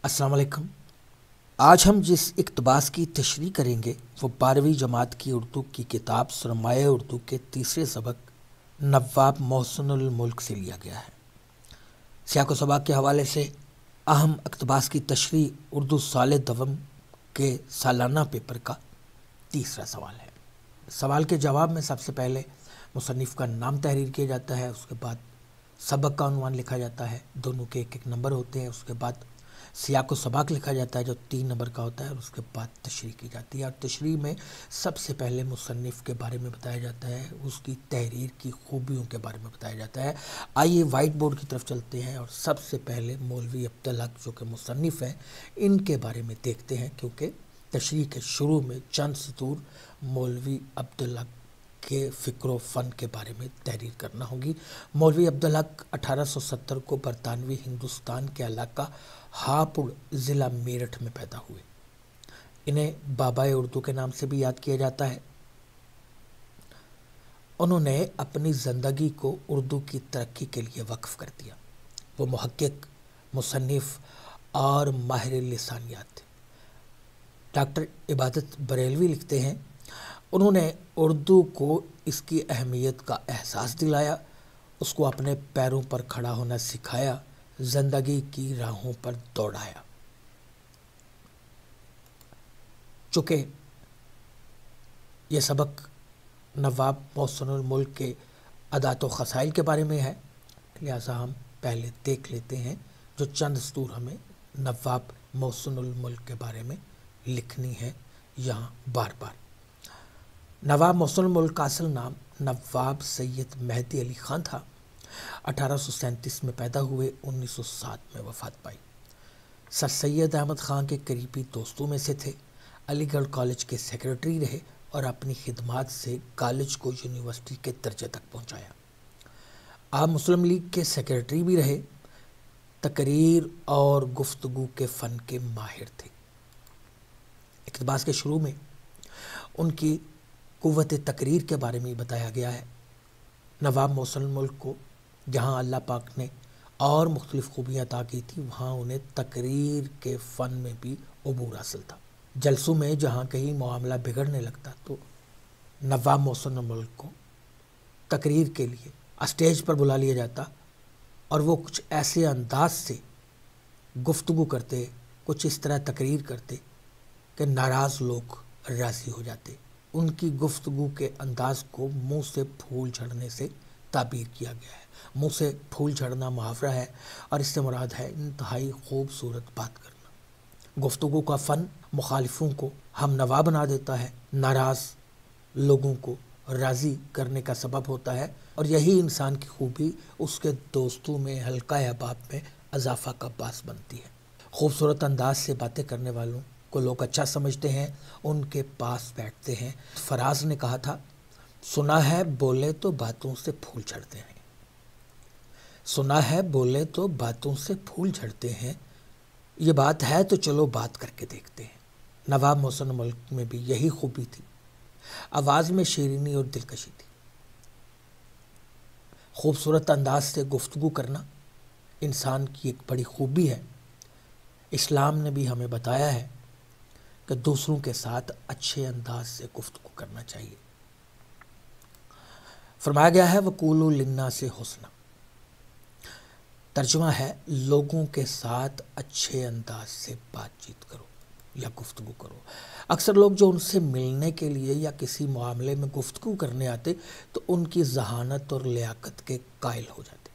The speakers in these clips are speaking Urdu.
السلام علیکم۔ آج ہم جس اقتباس کی تشریح کریں گے وہ 12ویں جماعت کی اردو کی کتاب سرمایہ اردو کے تیسرے سبق نواب محسن الملک سے لیا گیا ہے۔ سیاق و سباق کے حوالے سے اہم اقتباس کی تشریح اردو سال دوم کے سالانہ پیپر کا تیسرا سوال ہے۔ سوال کے جواب میں سب سے پہلے مصنف کا نام تحریر کیا جاتا ہے، اس کے بعد سبق کا عنوان لکھا جاتا ہے، دونوں کے ایک ایک نمبر ہوتے ہیں، اس کے بعد سیاق و سباق لکھا جاتا ہے جو 3 نمبر کا ہوتا ہے، اور اس کے بعد تشریح کی جاتی ہے۔ اور تشریح میں سب سے پہلے مصنف کے بارے میں بتایا جاتا ہے، اس کی تحریر کی خوبیوں کے بارے میں بتایا جاتا ہے۔ آئیے وائٹ بورڈ کی طرف چلتے ہیں اور سب سے پہلے مولوی عبدالحق جو کہ مصنف ہیں ان کے بارے میں دیکھتے ہیں، کیونکہ تشریح کے شروع میں چند سطور مولوی عبدالحق کے فکر و فن کے بارے میں تحریر کرنا ہوگی۔ مولوی عبدالحق 1870 کو برطانوی ہندوستان کے علاقہ ہاپوڑ ضلع میرٹھ میں پیدا ہوئے۔ انہیں بابائے اردو کے نام سے بھی یاد کیا جاتا ہے۔ انہوں نے اپنی زندگی کو اردو کی ترقی کے لیے وقف کر دیا۔ وہ محقق، مصنف اور ماہر لسانیات تھے۔ ڈاکٹر عبادت بریلوی لکھتے ہیں، انہوں نے اردو کو اس کی اہمیت کا احساس دلایا، اس کو اپنے پیروں پر کھڑا ہونا سکھایا، زندگی کی راہوں پر دوڑایا۔ چونکہ یہ سبق نواب محسن الملک کے عادات و خصائل کے بارے میں ہے، لہٰذا ہم پہلے دیکھ لیتے ہیں جو چند سطور ہمیں نواب محسن الملک کے بارے میں لکھنی ہے یہاں بار بار۔ نواب محسن الملک کا اصل نام نواب سید مہدی علی خان تھا۔ 1837 میں پیدا ہوئے، 1907 میں وفات پائی۔ سر سید احمد خان کے قریبی دوستوں میں سے تھے۔ علی گڑھ کالج کے سیکرٹری رہے اور اپنی خدمات سے کالج کو یونیورسٹی کے درجے تک پہنچایا۔ آپ مسلم لیگ کے سیکرٹری بھی رہے۔ تقریر اور گفتگو کے فن کے ماہر تھے۔ اقتباس کے شروع میں ان کی قوت تقریر کے بارے میں بتایا گیا ہے۔ نواب محسن الملک کو جہاں اللہ پاک نے اور مختلف خوبیاں عطا کی تھی، وہاں انہیں تقریر کے فن میں بھی عبور حاصل تھا۔ جلسوں میں جہاں کہیں معاملہ بگڑنے لگتا تو نواب محسن الملک کو تقریر کے لیے اسٹیج پر بلا لیا جاتا اور وہ کچھ ایسے انداز سے گفتگو کرتے، کچھ اس طرح تقریر کرتے کہ ناراض لوگ راضی ہو جاتے۔ ان کی گفتگو کے انداز کو منہ سے پھول جھڑنے سے تعبیر کیا گیا ہے۔ منہ سے پھول جھڑنا محاورہ ہے اور اس سے مراد ہے انتہائی خوبصورت بات کرنا۔ گفتگو کا فن مخالفوں کو ہم نوا بنا دیتا ہے، ناراض لوگوں کو راضی کرنے کا سبب ہوتا ہے، اور یہی انسان کی خوبی اس کے دوستوں میں، حلقہ احباب میں اضافہ کا باعث بنتی ہے۔ خوبصورت انداز سے باتیں کرنے والوں کو لوگ اچھا سمجھتے ہیں، ان کے پاس بیٹھتے ہیں۔ فراز نے کہا تھا، سنا ہے بولے تو باتوں سے پھول جھڑتے ہیں، سنا ہے بولے تو باتوں سے پھول جھڑتے ہیں، یہ بات ہے تو چلو بات کر کے دیکھتے ہیں۔ نواب محسن الملک میں بھی یہی خوبی تھی۔ آواز میں شیرینی اور دلکشی تھی۔ خوبصورت انداز سے گفتگو کرنا انسان کی ایک بڑی خوبی ہے۔ اسلام نے بھی ہمیں بتایا ہے کہ دوسروں کے ساتھ اچھے انداز سے گفتگو کرنا چاہیے۔ فرمایا گیا ہے وَقُولُوا لِلنَّاسِ حُسْنًا، ترجمہ ہے لوگوں کے ساتھ اچھے انداز سے بات چیت کرو یا گفتگو کرو۔ اکثر لوگ جو ان سے ملنے کے لیے یا کسی معاملے میں گفتگو کرنے آتے تو ان کی ذہانت اور لیاقت کے قائل ہو جاتے۔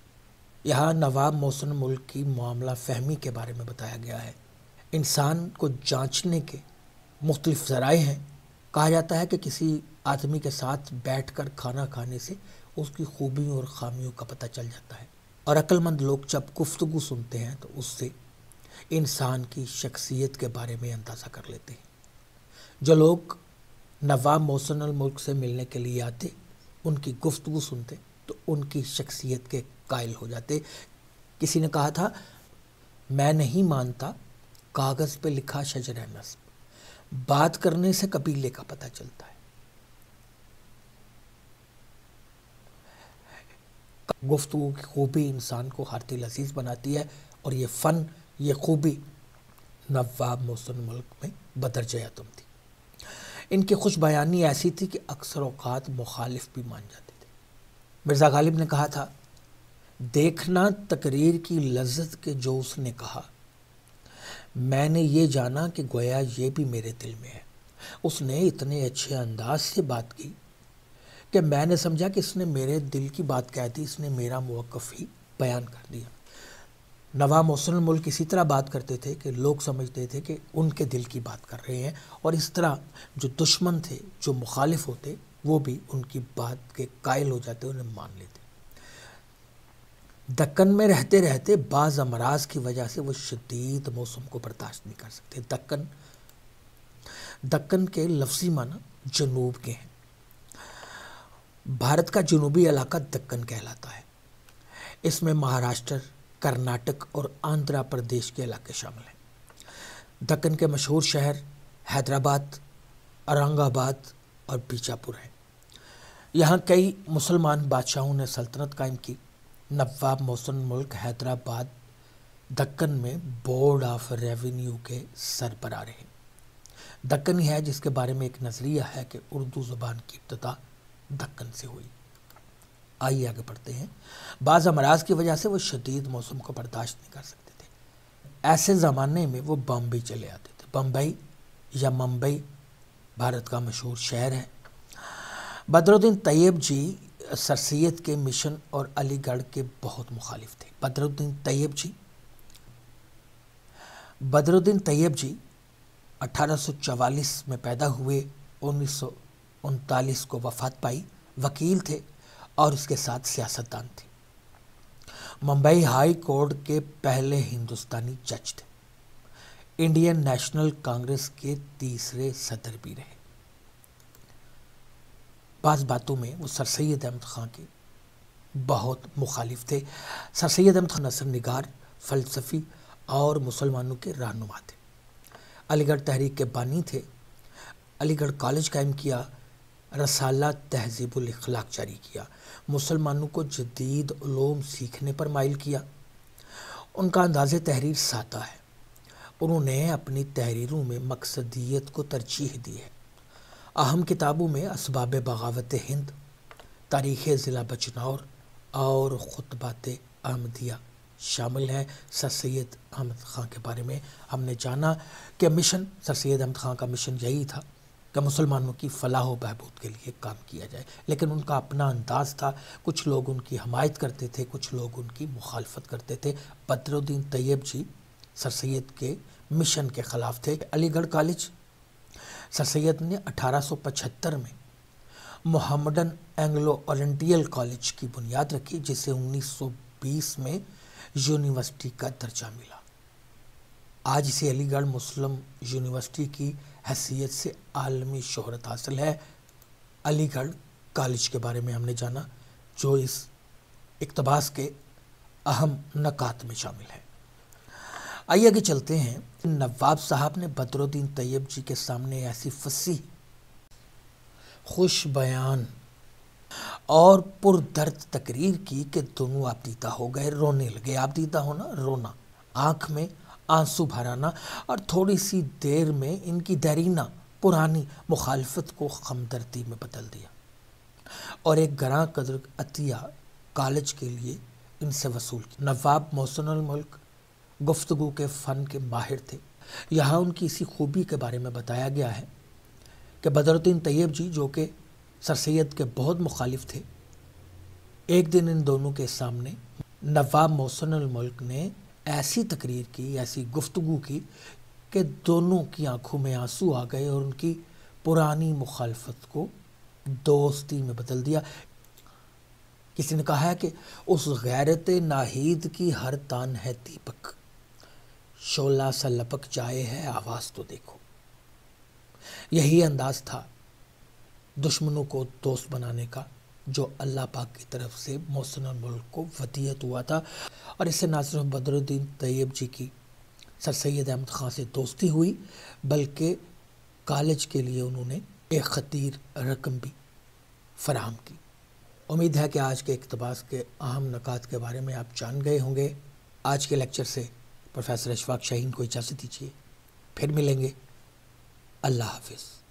یہاں نواب محسن ملک کی معاملہ فہمی کے بارے میں بتایا گیا ہے۔ انسان کو جانچنے کے مختلف ذرائع ہیں۔ کہا جاتا ہے کہ کسی آدمی کے ساتھ بیٹھ کر کھانا کھانے سے اس کی خوبیوں اور خامیوں کا پتہ چل جاتا ہے، اور عقل مند لوگ جب گفتگو سنتے ہیں تو اس سے انسان کی شخصیت کے بارے میں اندازہ کر لیتے ہیں۔ جو لوگ نواب محسن الملک سے ملنے کے لیے آتے، ان کی گفتگو سنتے تو ان کی شخصیت کے قائل ہو جاتے۔ کسی نے کہا تھا، میں نہیں مانتا کاغذ پہ لکھا شجرہ نسب، بات کرنے سے قبیلے کا پتہ چلتا ہے۔ گفتگو کی خوبی انسان کو ہر دل عزیز بناتی ہے، اور یہ فن، یہ خوبی نواب محسن الملک میں بدرجہ اتم تھی۔ ان کی خوش بیانی ایسی تھی کہ اکثر اوقات مخالف بھی مان جاتے تھے۔ مرزا غالب نے کہا تھا، دیکھنا تقریر کی لذت کے جو اس نے کہا، میں نے یہ جانا کہ گویا یہ بھی میرے دل میں ہے۔ اس نے اتنے اچھے انداز سے بات کی کہ میں نے سمجھا کہ اس نے میرے دل کی بات کہہ دی، اس نے میرا موقف ہی بیان کر دیا۔ نواب محسن الملک اسی طرح بات کرتے تھے کہ لوگ سمجھتے تھے کہ ان کے دل کی بات کر رہے ہیں، اور اس طرح جو دشمن تھے، جو مخالف ہوتے، وہ بھی ان کی بات کے قائل ہو جاتے، انہیں مان لیتے۔ دکن میں رہتے رہتے بعض امراض کی وجہ سے وہ شدید موسم کو برداشت نہیں کر سکتے۔ دکن کے لفظی معنی جنوب کے ہیں۔ بھارت کا جنوبی علاقہ دکن کہلاتا ہے۔ اس میں مہاراشٹر، کرناٹک اور آندھرا پردیش کے علاقے شامل ہیں۔ دکن کے مشہور شہر حیدرآباد، اورنگ آباد اور بیجاپور ہیں۔ یہاں کئی مسلمان بادشاہوں نے سلطنت قائم کی۔ نواب محسن الملک حیدرآباد دکن میں بورڈ آف ریونیو کے سربراہ رہے۔ دکن ہی ہے جس کے بارے میں ایک نظریہ ہے کہ اردو زبان کی ابتدا دکن سے ہوئی۔ آئیے آگے پڑھتے ہیں۔ بعض امراض کی وجہ سے وہ شدید موسم کو برداشت نہیں کر سکتے تھے۔ ایسے زمانے میں وہ بمبئی چلے آتے تھے۔ بمبئی یا ممبئی بھارت کا مشہور شہر ہے۔ بدرالدین طیب جی سر سید کے مشن اور علی گڑھ کے بہت مخالف تھے۔ بدرالدین طیب جی 1844 میں پیدا ہوئے، 1939 کو وفات پائی، وکیل تھے اور اس کے ساتھ سیاستدان تھے۔ ممبئی ہائی کورٹ کے پہلے ہندوستانی جج تھے۔ انڈین نیشنل کانگریس کے تیسرے صدر بھی رہے۔ بعض باتوں میں وہ سر سید احمد خان کے بہت مخالف تھے۔ سر سید احمد خان نثر نگار، فلسفی اور مسلمانوں کے رہنما تھے۔ علی گڑھ تحریک کے بانی تھے۔ علی گڑھ کالج قائم کیا، رسالہ تہذیب الاخلاق جاری کیا، مسلمانوں کو جدید علوم سیکھنے پر مائل کیا۔ ان کا انداز تحریر سادہ ہے۔ انہوں نے اپنی تحریروں میں مقصدیت کو ترجیح دی ہے۔ اہم کتابوں میں اسباب بغاوت ہند، تاریخ ضلع بجنور اور خطبات احمدیہ شامل ہیں۔ سر سید احمد خان کے بارے میں ہم نے جانا کہ سر سید احمد خان کا مشن یہی تھا کہ مسلمانوں کی فلاح و بہبود کے لیے کام کیا جائے، لیکن ان کا اپنا انداز تھا۔ کچھ لوگ ان کی حمایت کرتے تھے، کچھ لوگ ان کی مخالفت کرتے تھے۔ بدرالدین طیب جی سر سید کے مشن کے خلاف تھے۔ علی گڑھ کالج سر سید نے 1875 میں محمڈن اینگلو اورینٹل کالج کی بنیاد رکھی، جسے 1920 میں یونیورسٹی کا درجہ ملا۔ آج اسے علی گڑھ مسلم یونیورسٹی کی حیثیت سے عالمی شہرت حاصل ہے۔ علی گڑھ کالج کے بارے میں ہم نے جانا جو اس اقتباس کے اہم نکات میں شامل ہے۔ آئیے آگے چلتے ہیں۔ نواب صاحب نے بدرالدین طیب جی کے سامنے ایسی فصیح، خوش بیان اور پردرد تقریر کی کہ دونوں آبدیدہ ہو گئے، رونے لگے۔ آبدیدہ ہونا، رونا، آنکھ میں آنسو بھرانا، اور تھوڑی سی دیر میں ان کی دیرینہ پرانی مخالفت کو ہمدردی میں بدل دیا، اور ایک گراں قدر عطیہ کالج کے لیے ان سے وصول کیا۔ نواب محسن الملک گفتگو کے فن کے ماہر تھے۔ یہاں ان کی اسی خوبی کے بارے میں بتایا گیا ہے کہ بدرالدین طیب جی جو کہ سر سید کے بہت مخالف تھے، ایک دن ان دونوں کے سامنے نواب محسن الملک نے ایسی تقریر کی، ایسی گفتگو کی کہ دونوں کی آنکھوں میں آنسو آ گئے اور ان کی پرانی مخالفت کو دوستی میں بدل دیا۔ کسی نے کہا ہے کہ اس غیرت ناہید کی ہر تان ہے دیپک، شعلہ سا لپک جائے ہے آواز تو دیکھو۔ یہی انداز تھا دشمنوں کو دوست بنانے کا جو اللہ پاک کی طرف سے محسن الملک کو ودیعت ہوا تھا، اور اس سے نہ صرف بدرالدین طیب جی کی سر سید احمد خان سے دوستی ہوئی، بلکہ کالج کے لیے انہوں نے ایک خطیر رقم بھی فراہم کی۔ امید ہے کہ آج کے اقتباس کے اہم نکات کے بارے میں آپ جان گئے ہوں گے۔ آج کے لیکچر سے پروفیسر اشفاق شاہین کو اجازت دیجیے۔ پھر ملیں گے۔ اللہ حافظ۔